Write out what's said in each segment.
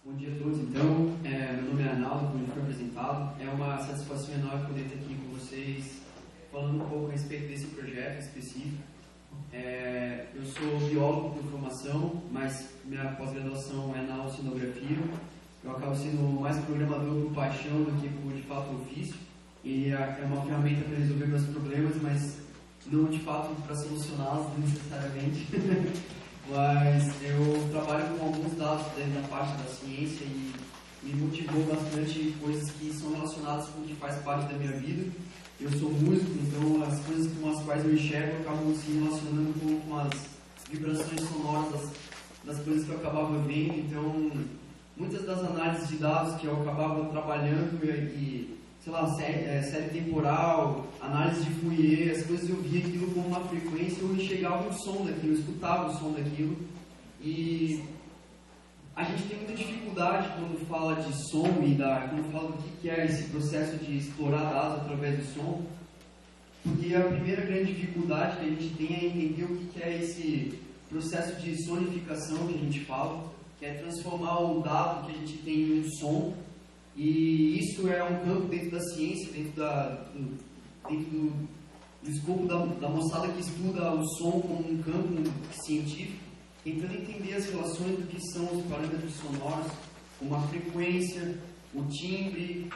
Bom dia a todos, então. Meu nome é Arnaldo, como foi apresentado. É uma satisfação enorme poder estar aqui com vocês, falando um pouco a respeito desse projeto específico. Eu sou biólogo por formação, mas minha pós-graduação é na oceanografia. Eu acabo sendo mais programador por paixão do que por, de fato, ofício. E é uma ferramenta para resolver meus problemas, mas não, de fato, para solucioná-los necessariamente. Mas eu trabalho com alguns dados dentro da parte da ciência e me motivou bastante coisas que são relacionadas com o que faz parte da minha vida. Eu sou músico, então as coisas com as quais eu enxergo acabam se relacionando com as vibrações sonoras das coisas que eu acabava vendo. Então, muitas das análises de dados que eu acabava trabalhando e sei lá, série temporal, análise de Fourier, as coisas eu via aquilo com uma frequência, eu enxergava o som daquilo, eu escutava o som daquilo. E a gente tem muita dificuldade quando fala de som e quando fala do que é esse processo de explorar dados através do som, porque a primeira grande dificuldade que a gente tem é entender o que é esse processo de sonificação que a gente fala, que é transformar o dado que a gente tem em um som. E isso é um campo dentro da ciência, dentro do escopo da moçada que estuda o som como um campo científico, tentando entender as relações do que são os parâmetros sonoros, como a frequência, o timbre,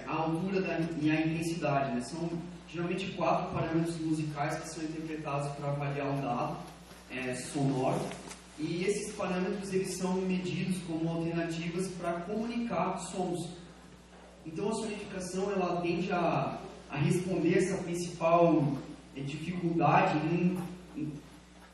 a altura e a intensidade. Né? São geralmente 4 parâmetros musicais que são interpretados para avaliar um dado sonoro. E esses parâmetros eles são medidos como alternativas para comunicar sons. Então a sonificação ela tende a responder essa principal dificuldade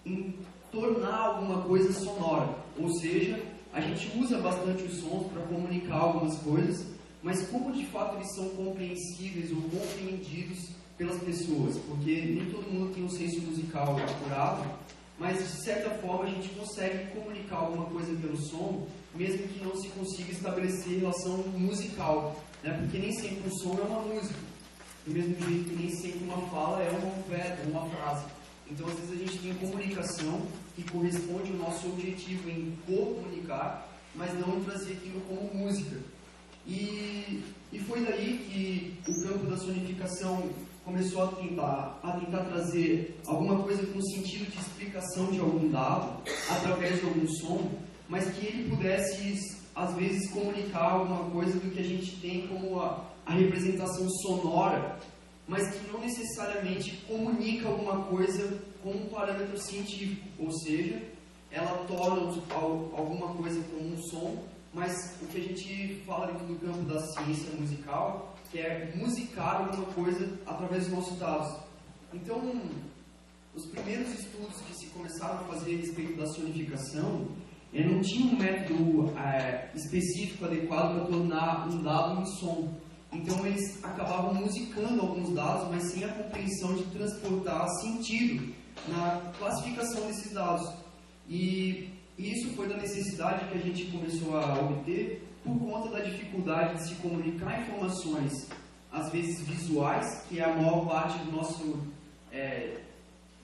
em tornar alguma coisa sonora. Ou seja, a gente usa bastante os sons para comunicar algumas coisas, mas como de fato eles são compreensíveis ou compreendidos pelas pessoas? Porque nem todo mundo tem um senso musical apurado. Mas, de certa forma, a gente consegue comunicar alguma coisa pelo som, mesmo que não se consiga estabelecer relação musical, né? Porque nem sempre um som é uma música, do mesmo jeito que nem sempre uma fala é um verbo, uma frase. Então, às vezes, a gente tem comunicação que corresponde ao nosso objetivo em comunicar, mas não em trazer aquilo como música. E foi daí que o campo da sonificação começou a tentar trazer alguma coisa com sentido de explicação de algum dado através de algum som, mas que ele pudesse, às vezes, comunicar alguma coisa do que a gente tem como a representação sonora, mas que não necessariamente comunica alguma coisa com um parâmetro científico, ou seja, ela torna alguma coisa como um som, mas o que a gente fala dentro do campo da ciência musical, que é musicar alguma coisa através dos nossos dados. Então, os primeiros estudos que se começaram a fazer a respeito da sonificação, não tinha um método específico, adequado para tornar um dado em som. Então, eles acabavam musicando alguns dados, mas sem a compreensão de transportar sentido na classificação desses dados. E isso foi da necessidade que a gente começou a obter por conta da dificuldade de se comunicar informações, às vezes visuais, que é a maior parte do nosso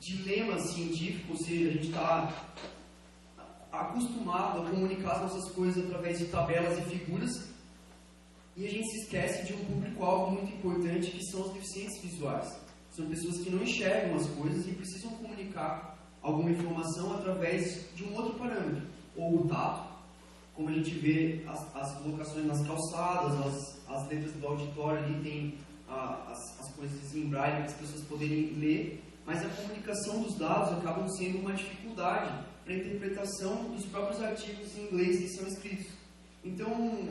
dilema científico, ou seja, a gente está acostumado a comunicar as nossas coisas através de tabelas e figuras, e a gente se esquece de um público-alvo muito importante, que são os deficientes visuais. São pessoas que não enxergam as coisas e precisam comunicar alguma informação através de um outro parâmetro, ou o tato, como a gente vê as colocações nas calçadas, as letras do auditório ali tem as coisas em braille para as pessoas poderem ler, mas a comunicação dos dados acabam sendo uma dificuldade para a interpretação dos próprios artigos em inglês que são escritos. Então,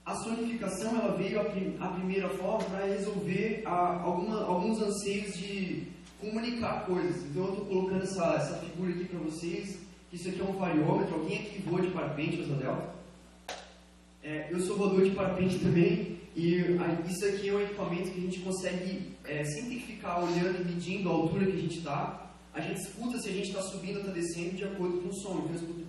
a sonificação ela veio a primeira forma para resolver alguns anseios de comunicar coisas. Então, eu estou colocando essa figura aqui para vocês. Isso aqui é um variômetro. Alguém aqui voa de parapente, Osadel? Eu sou voador de parapente também. E isso aqui é um equipamento que a gente consegue, sem ter que ficar olhando e medindo a altura que a gente está. A gente escuta se a gente está subindo ou está descendo de acordo com o som. Então eu escuto.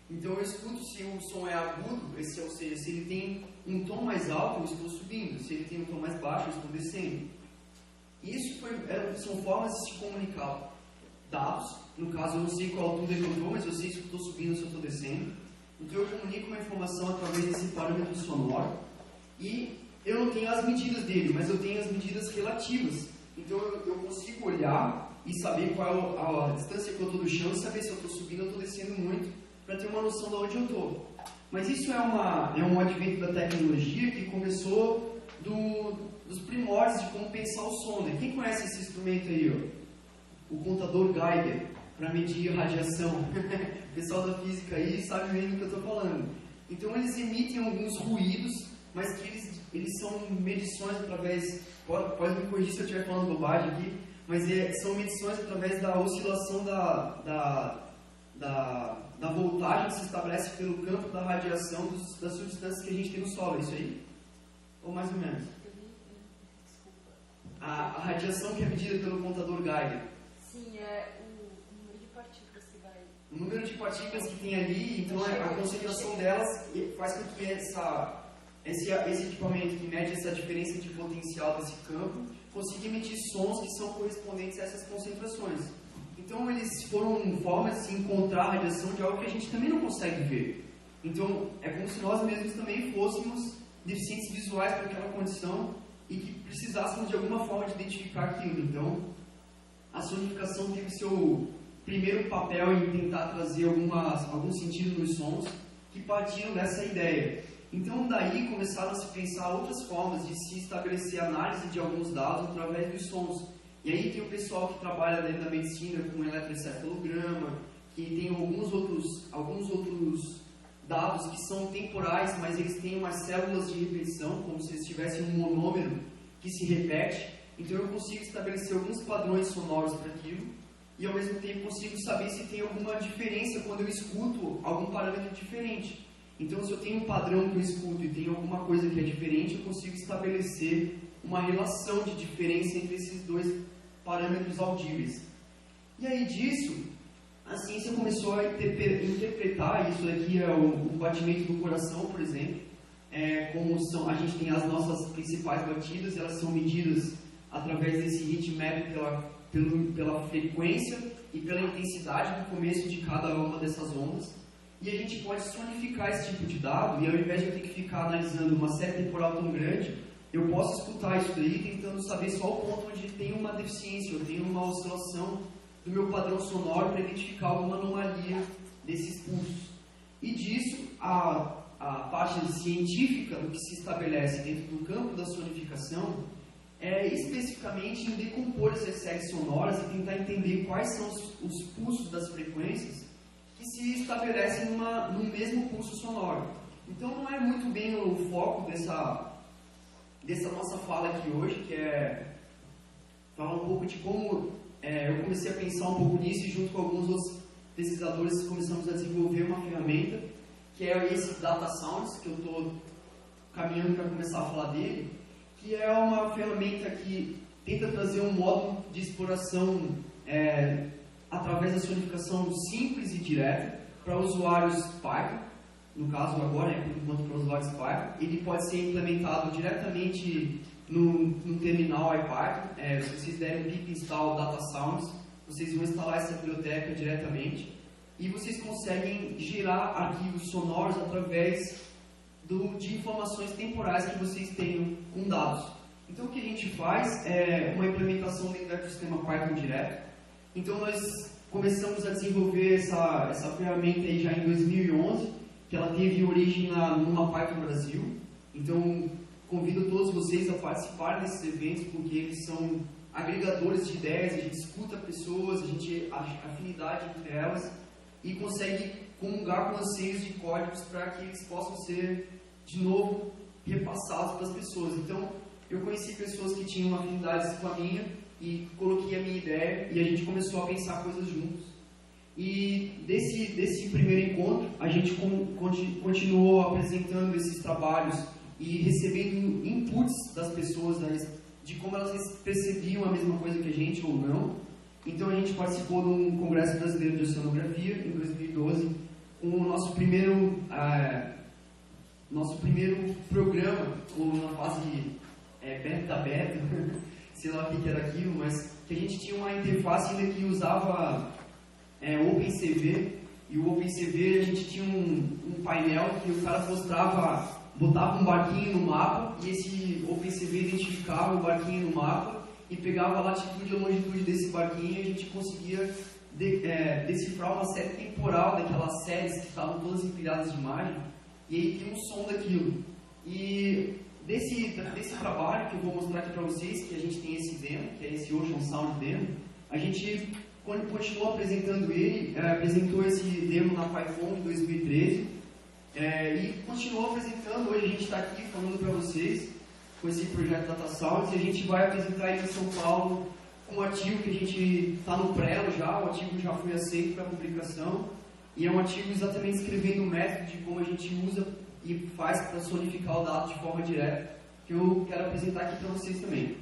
Então eu escuto se o som é agudo, ou seja, se ele tem um tom mais alto, eu estou subindo. Se ele tem um tom mais baixo, eu estou descendo. Isso são formas de se comunicar dados No caso, eu não sei qual altura eu estou, mas eu sei se eu estou subindo ou se eu estou descendo. Então eu comunico uma informação através desse parâmetro sonoro e eu não tenho as medidas dele, mas eu tenho as medidas relativas. Então eu consigo olhar e saber qual é a distância que eu estou do chão e saber se eu estou subindo ou estou descendo muito, para ter uma noção de onde eu estou. Mas isso é um advento da tecnologia que começou dos primórdios de como pensar o som. Né? Quem conhece esse instrumento aí? Ó? O contador Geiger, para medir radiação. O pessoal da física aí sabe bem do que eu estou falando. Então eles emitem alguns ruídos, mas que eles são medições através... Pode me corrigir se eu estiver falando bobagem aqui, mas são medições através da oscilação da voltagem que se estabelece pelo campo da radiação das substâncias que a gente tem no solo, é isso aí? Ou mais ou menos? A radiação que é medida pelo contador Geiger. Sim, é o número de partículas que vai... O número de partículas que tem ali, então a concentração delas faz com que esse equipamento que mede essa diferença de potencial desse campo consiga emitir sons que são correspondentes a essas concentrações. Então eles foram formas de se encontrar a radiação de algo que a gente também não consegue ver. Então é como se nós mesmos também fôssemos deficientes visuais para aquela condição e que precisássemos de alguma forma de identificar aquilo. Então a sonificação teve seu primeiro papel em tentar trazer algum sentido nos sons que partiram dessa ideia. Então daí começaram a se pensar outras formas de se estabelecer análise de alguns dados através dos sons. E aí tem o pessoal que trabalha dentro da medicina com eletroencefalograma, que tem alguns outros dados que são temporais, mas eles têm umas células de repetição, como se eles tivessem um monômero que se repete. Então eu consigo estabelecer alguns padrões sonoros para aquilo e ao mesmo tempo consigo saber se tem alguma diferença quando eu escuto algum parâmetro diferente. Então se eu tenho um padrão que eu escuto e tem alguma coisa que é diferente, eu consigo estabelecer uma relação de diferença entre esses dois parâmetros audíveis. E aí disso, a ciência começou a interpretar, isso aqui é o batimento do coração, por exemplo, a gente tem as nossas principais batidas, elas são medidas através desse ritmétrico pela frequência e pela intensidade do começo de cada uma dessas ondas. E a gente pode sonificar esse tipo de dado, e ao invés de eu ter que ficar analisando uma série temporal tão grande, eu posso escutar isso daí tentando saber só o ponto onde tem uma deficiência, ou tem uma oscilação do meu padrão sonoro para identificar alguma anomalia desses pulsos. E disso, a parte científica do que se estabelece dentro do campo da sonificação é especificamente em decompor essas séries sonoras e tentar entender quais são os pulsos das frequências que se estabelecem no mesmo pulso sonoro. Então não é muito bem o foco dessa nossa fala aqui hoje, que é falar um pouco de como eu comecei a pensar um pouco nisso e junto com alguns outros pesquisadores começamos a desenvolver uma ferramenta que é esse Data Sounds, que eu estou caminhando para começar a falar dele, que é uma ferramenta que tenta trazer um modo de exploração através da sonificação simples e direta para usuários Python. No caso agora, por enquanto para usuários Python, ele pode ser implementado diretamente no terminal IPython. Se vocês derem um pip install Data Sounds, vocês vão instalar essa biblioteca diretamente e vocês conseguem gerar arquivos sonoros através de informações temporais que vocês tenham com dados. Então o que a gente faz é uma implementação dentro do ecossistema Python direto. Então nós começamos a desenvolver essa ferramenta aí já em 2011, que ela teve origem numa Python Brasil. Então convido todos vocês a participar desses eventos, porque eles são agregadores de ideias, a gente escuta pessoas, a gente afinidade entre elas e consegue comungar com anseios de códigos para que eles possam ser de novo repassados para as pessoas. Então eu conheci pessoas que tinham afinidades com a minha e coloquei a minha ideia e a gente começou a pensar coisas juntos. E desse primeiro encontro a gente continuou apresentando esses trabalhos e recebendo inputs das pessoas de como elas percebiam a mesma coisa que a gente ou não. Então a gente participou de um Congresso Brasileiro de Oceanografia em 2012 com o nosso primeiro programa, ou na fase beta, sei lá o que era aquilo, mas que a gente tinha uma interface ainda que usava OpenCV, e o OpenCV a gente tinha um painel que o cara botava um barquinho no mapa, e esse OpenCV identificava o barquinho no mapa e pegava a latitude e a longitude desse barquinho, e a gente conseguia decifrar uma série temporal daquelas séries que estavam todas empilhadas de imagem, e aí tem um som daquilo. E desse trabalho que eu vou mostrar aqui para vocês, que a gente tem esse demo, que é esse Ocean Sound Demo, a gente, quando continuou apresentando ele, apresentou esse demo na PyCon em 2013, e continuou apresentando. Hoje a gente está aqui falando para vocês com esse projeto Data Sounds, e a gente vai apresentar ele em São Paulo com um artigo que a gente está no prelo já, o artigo já foi aceito para publicação, e é um artigo exatamente escrevendo o método de como a gente usa e faz para sonificar o dado de forma direta, que eu quero apresentar aqui para vocês também.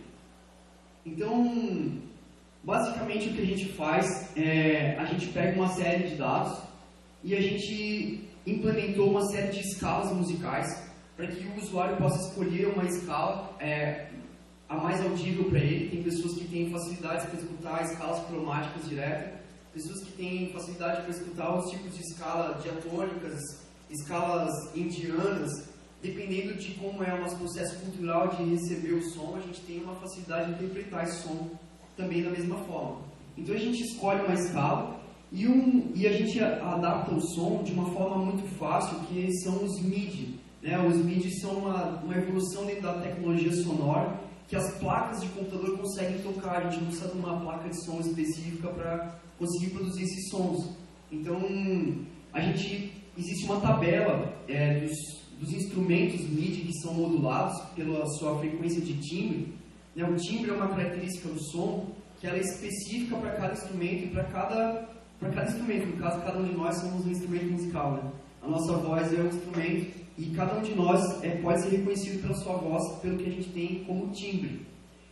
Então, basicamente o que a gente faz é, a gente pega uma série de dados e a gente implementou uma série de escalas musicais para que o usuário possa escolher uma escala a mais audível para ele. Tem pessoas que têm facilidade para escutar escalas cromáticas direto, pessoas que têm facilidade para escutar os tipos de escala diatônicas, escalas indianas. Dependendo de como é o nosso processo cultural de receber o som, a gente tem uma facilidade de interpretar esse som também da mesma forma. Então a gente escolhe uma escala e a gente adapta o som de uma forma muito fácil, que são os MIDI. Os MIDI são uma evolução dentro da tecnologia sonora que as placas de computador conseguem tocar. A gente não precisa de uma placa de som específica para conseguir produzir esses sons. Então, existe uma tabela dos instrumentos MIDI que são modulados pela sua frequência de timbre. O timbre é uma característica do som que ela é específica para cada instrumento e para cada instrumento. No caso, cada um de nós somos um instrumento musical. A nossa voz é um instrumento e cada um de nós pode ser reconhecido pela sua voz, pelo que a gente tem como timbre.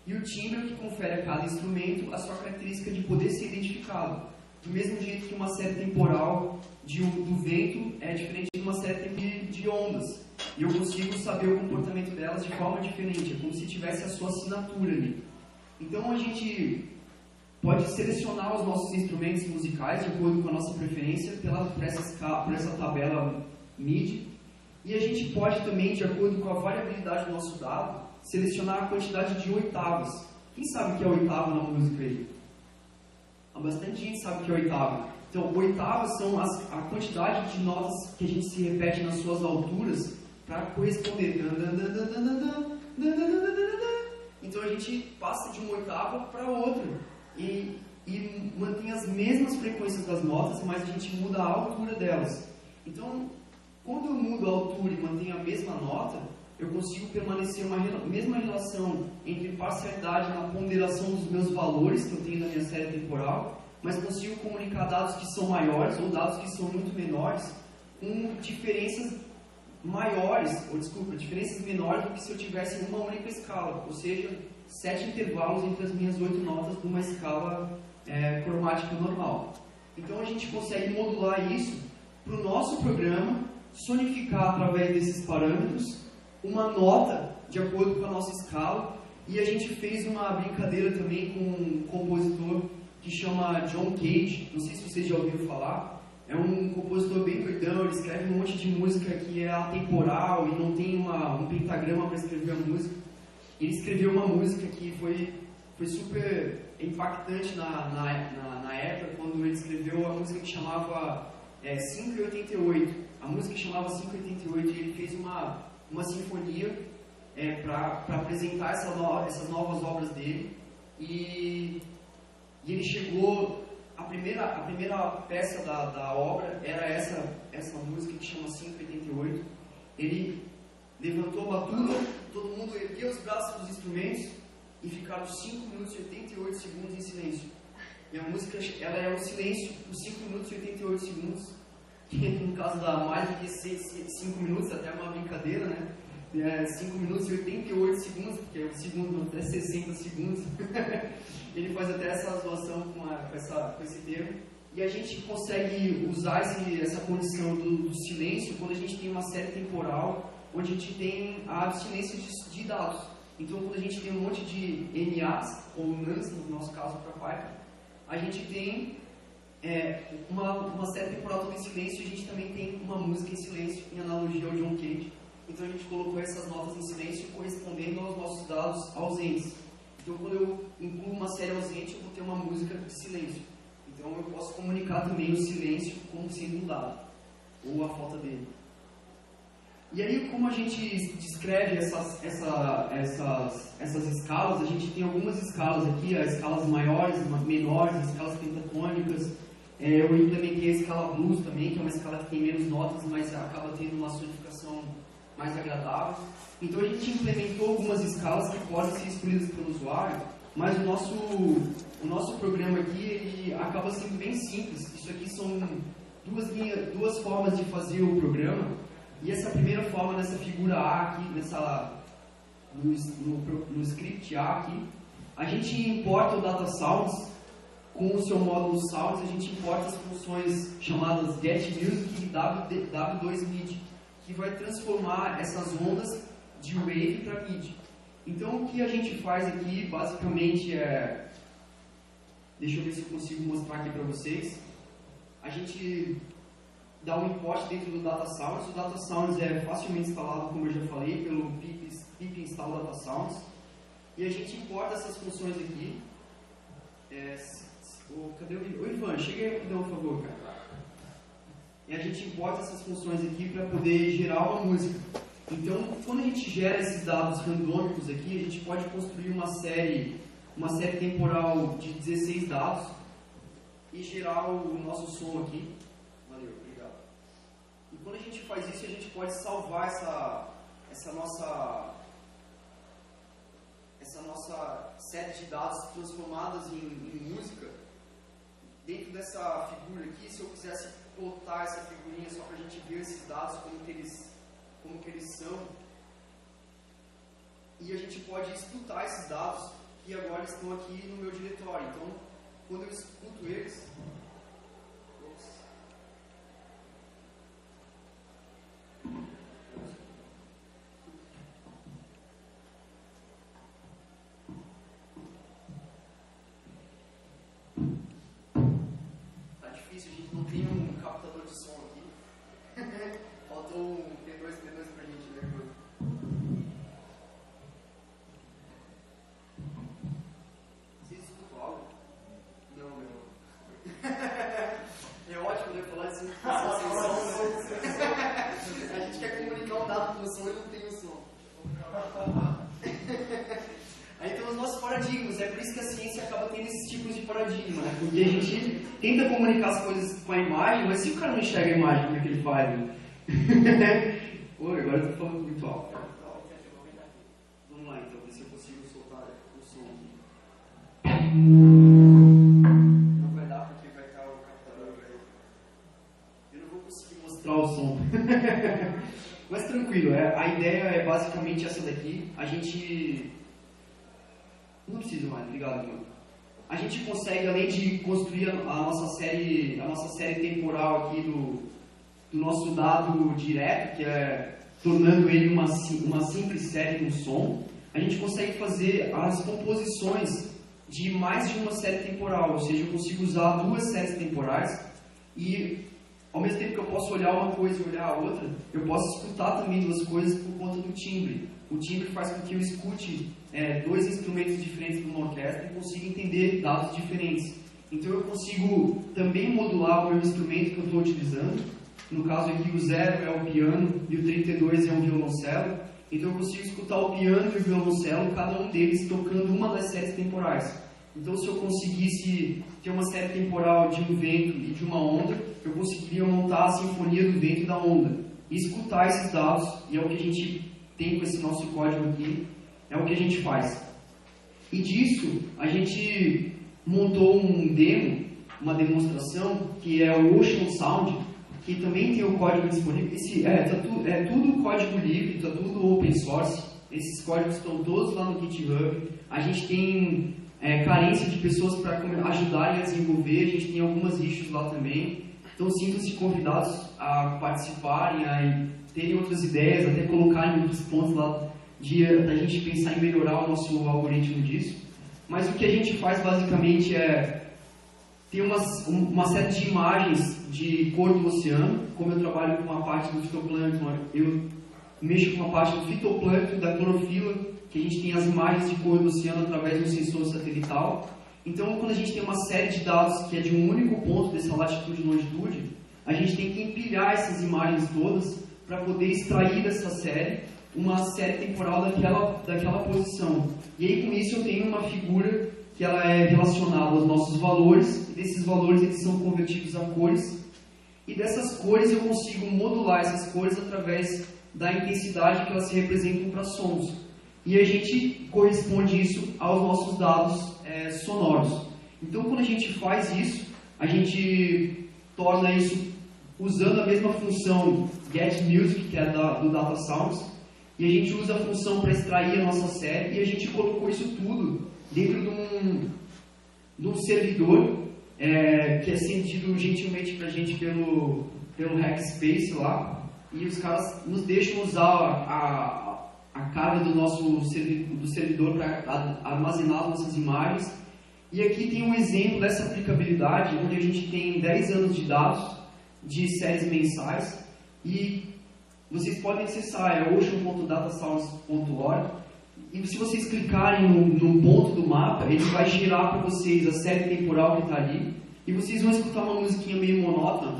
E o timbre é o que confere a cada instrumento a sua característica de poder ser identificado. Do mesmo jeito que uma série temporal do vento é diferente de uma série de ondas. E eu consigo saber o comportamento delas de forma diferente. É como se tivesse a sua assinatura ali. Então a gente pode selecionar os nossos instrumentos musicais de acordo com a nossa preferência por essa tabela MIDI. E a gente pode também, de acordo com a variabilidade do nosso dado, selecionar a quantidade de oitavas. Quem sabe o que é oitava na música aí? Bastante gente sabe o que é oitava. Então, oitavas são a quantidade de notas que a gente se repete nas suas alturas para corresponder. Então, a gente passa de uma oitava para outra e mantém as mesmas frequências das notas, mas a gente muda a altura delas. Então, quando eu mudo a altura e mantenho a mesma nota, eu consigo permanecer uma mesma relação entre parcialidade na ponderação dos meus valores que eu tenho na minha série temporal, mas consigo comunicar dados que são maiores ou dados que são muito menores com diferenças diferenças menores do que se eu tivesse uma única escala, ou seja, 7 intervalos entre as minhas 8 notas de uma escala cromática normal. Então a gente consegue modular isso para o nosso programa, sonificar através desses parâmetros uma nota de acordo com a nossa escala. E a gente fez uma brincadeira também com um compositor que chama John Cage, não sei se vocês já ouviram falar. É um compositor bem doidão, ele escreve um monte de música que é atemporal e não tem um pentagrama para escrever a música. Ele escreveu uma música que foi super impactante na época, quando ele escreveu a música que chamava 5:88. A música que chamava 5:88, e ele fez uma sinfonia para apresentar essas novas obras dele, e ele chegou, a primeira peça da obra era essa música que chama 5:88. Ele levantou a batuta, todo mundo ergueu os braços dos instrumentos e ficaram 5 minutos e 88 segundos em silêncio. E a música ela é um silêncio por 5 minutos e 88 segundos, que no caso dá mais do que 5 minutos, até uma brincadeira, né? 5 minutos e 88 segundos, porque o segundo até 60 segundos. Ele faz até essa zoação com esse termo. E a gente consegue usar essa condição do silêncio quando a gente tem uma série temporal, onde a gente tem a abstinência de dados. Então, quando a gente tem um monte de NAs, ou NANs, no nosso caso para Python, a gente tem uma série temporal toda em silêncio, a gente também tem uma música em silêncio, em analogia ao John Cage. Então a gente colocou essas notas em silêncio correspondendo aos nossos dados ausentes. Então quando eu incluo uma série ausente, eu vou ter uma música de silêncio. Então eu posso comunicar também o silêncio como sendo um dado, ou a falta dele. E aí, como a gente descreve essas escalas, a gente tem algumas escalas aqui, as escalas maiores, menores, as escalas pentatônicas. Eu implementei a escala blues também, que é uma escala que tem menos notas, mas acaba tendo uma sonificação mais agradável. Então a gente implementou algumas escalas que podem ser escolhidas pelo usuário, mas o nosso programa aqui ele acaba sendo bem simples. Isso aqui são duas formas de fazer o programa. E essa primeira forma, nessa figura A aqui, no script A aqui, a gente importa o data sounds. Com o seu módulo sounds, a gente importa as funções chamadas getMusic e W2MIDI, que vai transformar essas ondas de wave para MIDI. Então, o que a gente faz aqui, basicamente, deixa eu ver se eu consigo mostrar aqui para vocês. A gente dá um import dentro do Data Sounds. O Data Sounds é facilmente instalado, como eu já falei, pelo pip install Data Sounds. E a gente importa essas funções aqui. Cadê o Ivan? Ivan, chega aí rapidão, por favor, cara. E a gente importa essas funções aqui para poder gerar uma música. Então, quando a gente gera esses dados randômicos aqui, a gente pode construir uma série temporal de 16 dados e gerar o nosso som aqui. Valeu, obrigado. E quando a gente faz isso, a gente pode salvar essa nossa série de dados transformadas em música dentro dessa figura aqui. Se eu quisesse plotar essa figurinha só para a gente ver esses dados, como que eles são, e a gente pode escutar esses dados que agora estão aqui no meu diretório. Então, quando eu escuto eles, tá difícil, a gente não tem um captador de som aqui. Faltou um P2 pra gente ver. Vocês escutam algo? Não, meu. É ótimo, né? Falar assim, sem som, né? A gente quer comunicar um dado com o som e não tem o som. Aí tem os nossos paradigmas, é por isso que a ciência acaba tendo esses tipos de paradigma, né? Porque a gente tenta comunicar as coisas com a imagem, mas se o cara não enxerga a imagem, como é que ele faz? Né? Oi, agora eu tô falando muito alto. Vamos lá então, ver se eu consigo soltar o som aqui. Não vai dar porque vai estar o captador. Eu não vou conseguir mostrar o som. Mas tranquilo, a ideia é basicamente essa daqui. A gente... Não precisa mais, obrigado, mano. A gente consegue, além de construir a nossa série temporal aqui do nosso dado direto, que é tornando ele uma simples série com som, a gente consegue fazer as composições de mais de uma série temporal, ou seja, eu consigo usar duas séries temporais e, ao mesmo tempo que eu posso olhar uma coisa e olhar a outra, eu posso escutar também duas coisas por conta do timbre. O timbre faz com que eu escute dois instrumentos diferentes de uma orquestra e consiga entender dados diferentes. Então eu consigo também modular o meu instrumento que eu estou utilizando. No caso aqui o 0 é o piano e o 32 é um violoncelo. Então eu consigo escutar o piano e o violoncelo, cada um deles tocando uma das séries temporais. Então se eu conseguisse ter uma série temporal de um vento e de uma onda, eu conseguiria montar a sinfonia do vento e da onda. E escutar esses dados, e é o que a gente tem com esse nosso código aqui, é o que a gente faz. E disso, a gente montou um demo, uma demonstração, que é o Ocean Sound, que também tem o código disponível. É tudo código livre, está tudo open source. Esses códigos estão todos lá no GitHub. A gente tem carência de pessoas para ajudarem a desenvolver. A gente tem algumas issues lá também. Então, sintam-se convidados a participarem, a terem outras ideias, até colocarem outros pontos lá da gente pensar em melhorar o nosso algoritmo disso. Mas o que a gente faz basicamente é tem uma série de imagens de cor do oceano. Como eu trabalho com uma parte do fitoplâncton, eu mexo com uma parte do fitoplâncton, da clorofila, que a gente tem as imagens de cor do oceano através de um sensor satelital. Então, quando a gente tem uma série de dados que é de um único ponto, dessa latitude e longitude, a gente tem que empilhar essas imagens todas para poder extrair dessa série uma série temporal daquela posição. E aí, com isso, eu tenho uma figura que ela é relacionada aos nossos valores, e desses valores eles são convertidos a cores, e dessas cores eu consigo modular essas cores através da intensidade que elas se representam para sons. E a gente corresponde isso aos nossos dados sonoros. Então, quando a gente faz isso, a gente torna isso usando a mesma função Get Music, que é do Data Sounds, e a gente usa a função para extrair a nossa série, e a gente colocou isso tudo dentro de um servidor que é cedido gentilmente para a gente pelo Hackspace lá, e os caras nos deixam usar a carga do servidor para armazenar as nossas imagens. E aqui tem um exemplo dessa aplicabilidade, onde a gente tem 10 anos de dados de séries mensais, e vocês podem acessar, é ocean.datasounds.org, e se vocês clicarem no ponto do mapa, ele vai gerar para vocês a série temporal que está ali, e vocês vão escutar uma musiquinha meio monótona,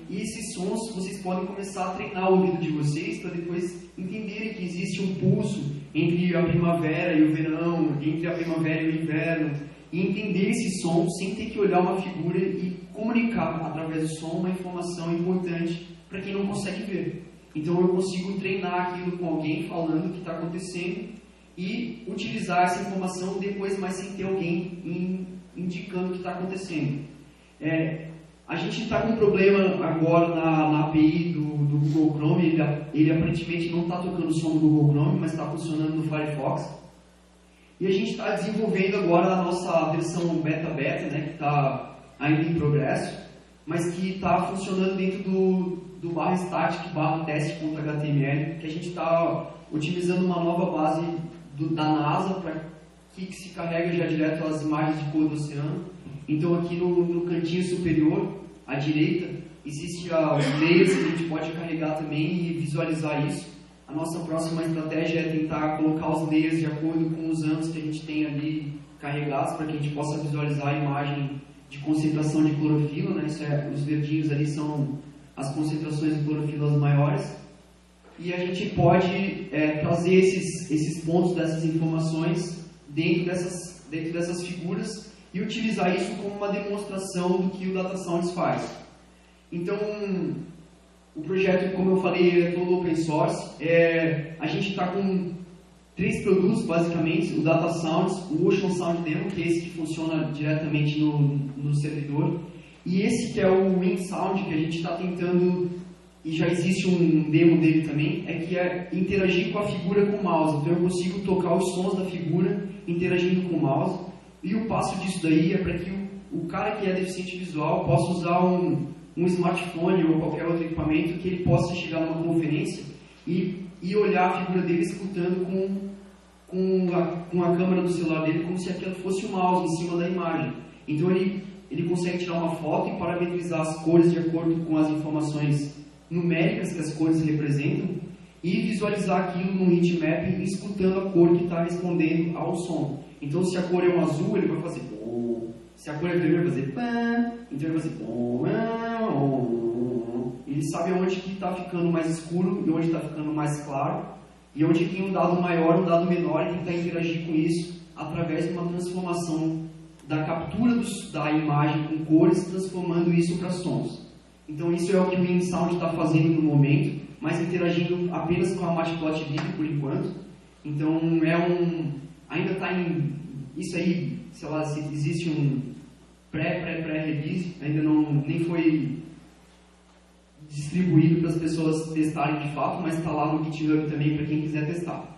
e esses sons vocês podem começar a treinar o ouvido de vocês para depois entenderem que existe um pulso entre a primavera e o verão, entre a primavera e o inverno, e entender esse som sem ter que olhar uma figura e comunicar através do som uma informação importante para quem não consegue ver. Então eu consigo treinar aquilo com alguém falando o que está acontecendo e utilizar essa informação depois, mas sem ter alguém indicando o que está acontecendo. A gente está com um problema agora na API do Google Chrome, ele aparentemente não está tocando o som do Google Chrome, mas está funcionando no Firefox. E a gente está desenvolvendo agora a nossa versão beta, né, que está ainda em progresso, mas que está funcionando dentro do /static/test.html, que a gente está otimizando uma nova base da NASA para que se carrega já direto as imagens de cor do oceano. Então aqui no cantinho superior, à direita, existe os layers que a gente pode carregar também e visualizar isso. A nossa próxima estratégia é tentar colocar os layers de acordo com os anos que a gente tem ali carregados, para que a gente possa visualizar a imagem de concentração de clorofila, né? Os verdinhos ali são as concentrações de clorofila maiores. E a gente pode trazer esses pontos dessas informações dentro dessas figuras e utilizar isso como uma demonstração do que o Data Sounds faz. Então, o projeto, como eu falei, é todo open source. A gente está com 3 produtos, basicamente: o Data Sounds, o Ocean Sound Demo, que é esse que funciona diretamente no servidor, e esse que é o Wind Sound, que a gente está tentando, e já existe um demo dele também, que é interagir com a figura com o mouse. Então eu consigo tocar os sons da figura interagindo com o mouse, e o passo disso daí é para que o cara que é deficiente visual possa usar um smartphone ou qualquer outro equipamento, que ele possa chegar numa conferência e olhar a figura dele escutando com a câmera do celular dele, como se aquilo fosse o mouse em cima da imagem. Então ele consegue tirar uma foto e parametrizar as cores de acordo com as informações numéricas que as cores representam e visualizar aquilo no heatmap, escutando a cor que está respondendo ao som. Então, se a cor é um azul, ele vai fazer pô. Se a cor é vermelha, ele vai fazer pã. Então ele vai fazer pô. Ele sabe onde que está ficando mais escuro e onde está ficando mais claro, e onde tem um dado maior, um dado menor, e tentar interagir com isso através de uma transformação da captura da imagem com cores, transformando isso para sons. Então isso é o que o Wind Sound está fazendo no momento, mas interagindo apenas com a Matplotlib por enquanto. Então ainda está em... Isso aí, sei lá, se existe um pré-release, ainda nem foi distribuído para as pessoas testarem de fato, mas está lá no GitHub também para quem quiser testar.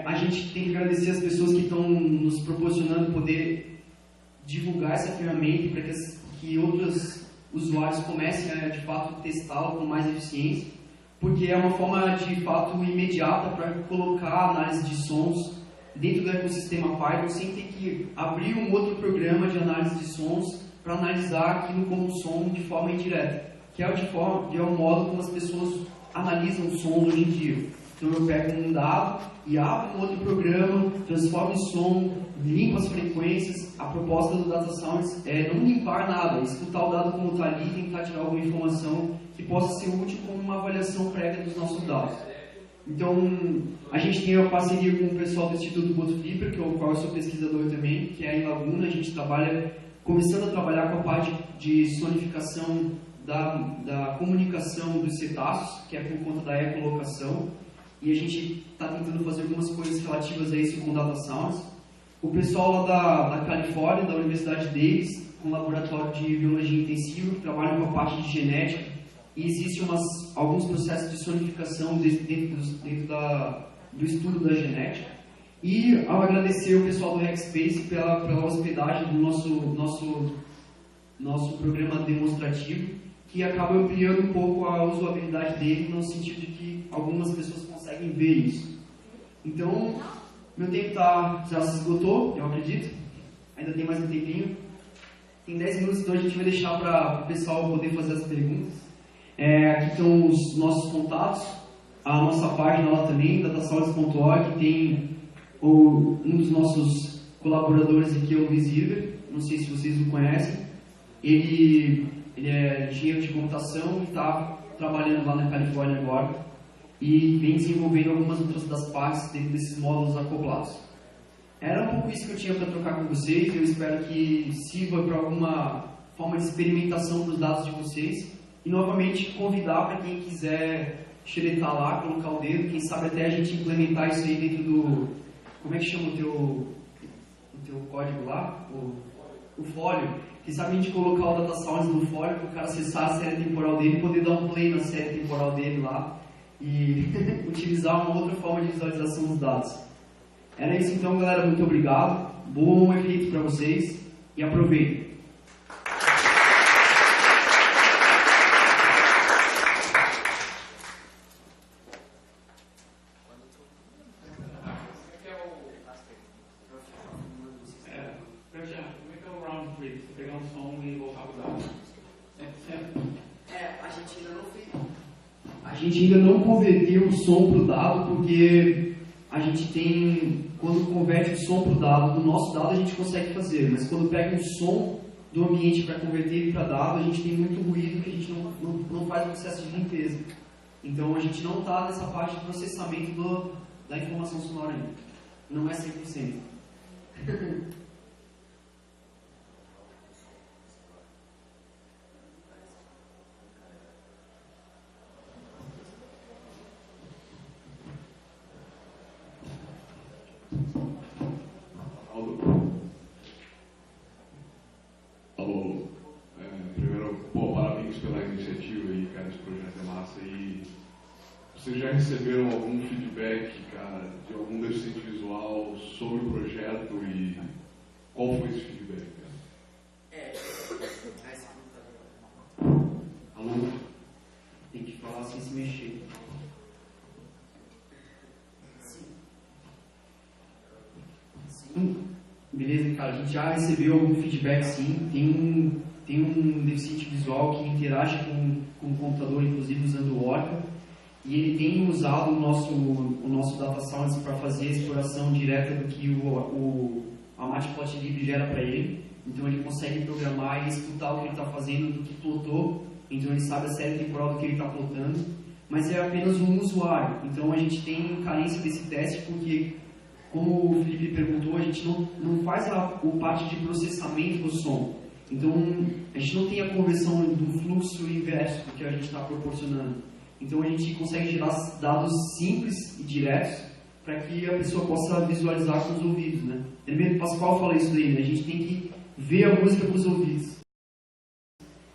A gente tem que agradecer as pessoas que estão nos proporcionando poder divulgar essa ferramenta para que outros usuários comecem a de fato testá-la com mais eficiência, porque é uma forma de fato imediata para colocar a análise de sons dentro do ecossistema Python sem ter que abrir um outro programa de análise de sons para analisar aquilo como som de forma indireta, que é o modo como as pessoas analisam sons hoje em dia. Então eu pego um dado e abro um outro programa, transformo em som, limpo as frequências. A proposta do Data Sounds é não limpar nada, é escutar o dado como está ali e tentar tirar alguma informação que possa ser útil como uma avaliação prévia dos nossos dados. Então, a gente tem uma parceria com o pessoal do Instituto Bootflipper, que é o qual eu sou pesquisador também, que é em Laguna. A gente começando a trabalhar com a parte de sonificação da comunicação dos cetáceos, que é por conta da ecolocação, e a gente está tentando fazer algumas coisas relativas a isso com Data Sounds. O pessoal lá da Califórnia, da Universidade Davis, com um laboratório de biologia intensiva, que trabalha com a parte de genética, e existem alguns processos de sonificação dentro do estudo da genética. E ao agradecer o pessoal do Hackspace pela hospedagem do nosso programa demonstrativo, que acaba ampliando um pouco a usabilidade dele, no sentido de que algumas pessoas conseguem ver isso. Então, meu tempo já se esgotou, eu acredito. Ainda tem mais um tempinho. Tem 10 minutos, então a gente vai deixar para o pessoal poder fazer as perguntas. Aqui estão os nossos contatos, a nossa página lá também, datasauds.org, tem um dos nossos colaboradores aqui, é o Luiz Irber, não sei se vocês o conhecem. Ele é engenheiro de computação e está trabalhando lá na Califórnia agora e vem desenvolvendo algumas outras das partes dentro desses módulos acoplados. Era um pouco isso que eu tinha para trocar com vocês. Eu espero que sirva para alguma forma de experimentação dos dados de vocês. E, novamente, convidar para quem quiser xeretar lá, colocar o dedo, quem sabe até a gente implementar isso aí dentro do... Como é que chama o teu código lá? O fólio. Quem sabe a gente colocar o Data Sounds no fólio para o cara acessar a série temporal dele e poder dar um play na série temporal dele lá e utilizar uma outra forma de visualização dos dados. Era isso então, galera. Muito obrigado. Bom efeito para vocês e aproveitem. A gente ainda não converteu o som para o dado, porque a gente tem, quando converte o som para o dado, do nosso dado a gente consegue fazer, mas quando pega o som do ambiente para converter ele para dado, a gente tem muito ruído que a gente não faz o processo de limpeza. Então a gente não está nessa parte de processamento da informação sonora ainda. Não é 100%. Alô. Primeiro, parabéns pela iniciativa aí, cara, esse projeto é massa. E vocês já receberam algum feedback, cara, de algum deficiente visual sobre o projeto e qual foi esse feedback, cara? Alô? Tem que falar sem se mexer. Beleza, cara, a gente já recebeu algum feedback, sim. Tem um deficiente visual que interage com o computador, inclusive usando o Orca, e ele tem usado o nosso Data Sounds para fazer a exploração direta do que a Matplotlib gera para ele. Então ele consegue programar e escutar o que ele está fazendo do que plotou, então ele sabe a série temporal do que ele está plotando, mas é apenas um usuário. Então a gente tem carência desse teste porque, como o Felipe perguntou, a gente não faz a parte de processamento do som. Então, a gente não tem a conversão do fluxo inverso do que a gente está proporcionando. Então, a gente consegue gerar dados simples e diretos para que a pessoa possa visualizar com os ouvidos, né? Primeiro, Pascoal fala isso daí, né? A gente tem que ver a música com os ouvidos.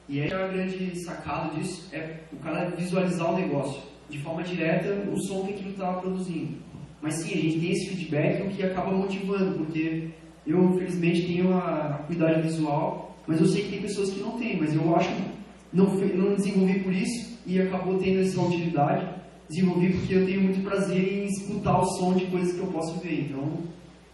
E aí, a grande sacada disso é o cara visualizar o negócio de forma direta, o som que aquilo está produzindo. Mas sim, a gente tem esse feedback, o que acaba motivando, porque eu, felizmente, tenho a acuidade visual, mas eu sei que tem pessoas que não têm, mas eu acho que não desenvolvi por isso e acabou tendo essa utilidade. Desenvolvi porque eu tenho muito prazer em escutar o som de coisas que eu posso ver. Então,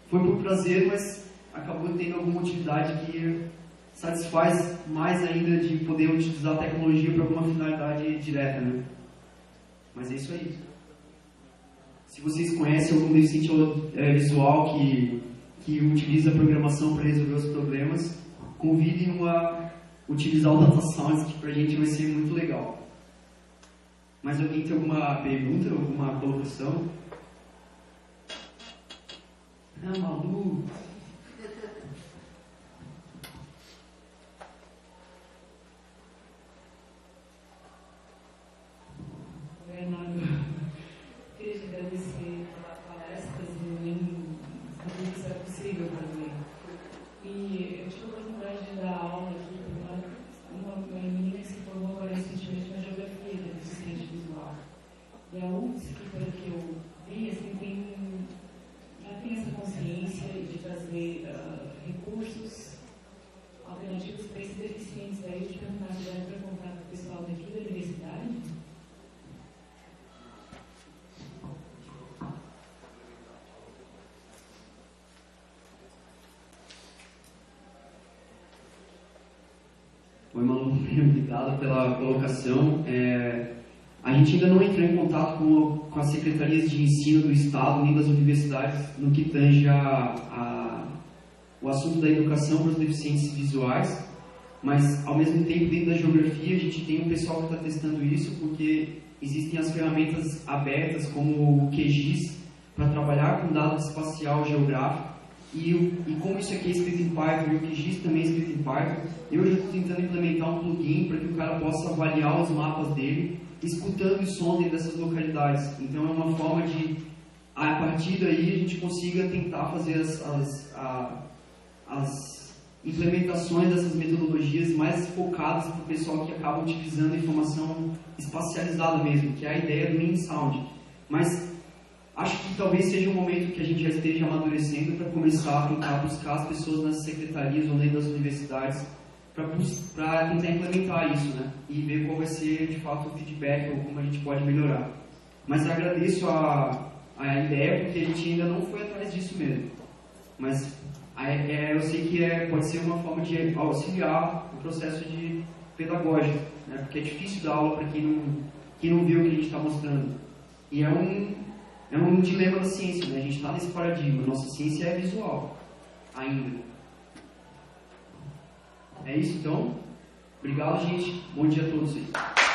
foi por prazer, mas acabou tendo alguma utilidade que satisfaz mais ainda de poder utilizar a tecnologia para alguma finalidade direta, né? Mas é isso aí. Se vocês conhecem algum deficiente visual que utiliza a programação para resolver os problemas, convidem-o a utilizar o Data Sounds, que para a gente vai ser muito legal. Mas alguém tem alguma pergunta, alguma colocação? Ah, maluco! Bernardo, queria te agradecer pela palestra, sabia que isso era possível para mim. E eu tive a oportunidade de dar aula aqui para uma menina que se formou agora recentemente na geografia da deficiente visual. E a UFSC, pelo que eu vi, assim, já tem essa consciência de trazer recursos alternativos para esses deficientes. Daí eu te perguntar se dá para contar com o pessoal daqui da universidade. Oi, Malu, obrigado pela colocação. A gente ainda não entrou em contato com as secretarias de ensino do Estado nem das universidades no que tange o assunto da educação para os deficientes visuais, mas, ao mesmo tempo, dentro da geografia, a gente tem um pessoal que está testando isso, porque existem as ferramentas abertas, como o QGIS, para trabalhar com dado espacial geográfico. E como isso aqui é escrito em Python e o QGIS também é escrito em Python, eu já estou tentando implementar um plugin para que o cara possa avaliar os mapas dele, escutando o som dentro dessas localidades. Então é uma forma de, a partir daí, a gente consiga tentar fazer as implementações dessas metodologias mais focadas para o pessoal que acaba utilizando informação espacializada mesmo, que é a ideia do in-sound. Mas acho que talvez seja um momento que a gente já esteja amadurecendo para começar a tentar buscar as pessoas nas secretarias ou dentro das universidades para tentar implementar isso, né? E ver qual vai ser, de fato, o feedback ou como a gente pode melhorar. Mas agradeço a ideia, porque a gente ainda não foi atrás disso mesmo. Mas eu sei que pode ser uma forma de auxiliar o processo de pedagógico, né? Porque é difícil dar aula para quem não viu o que a gente está mostrando. E é um dilema da ciência, né? A gente está nesse paradigma. Nossa ciência é visual, ainda. É isso, então. Obrigado, gente. Bom dia a todos aí.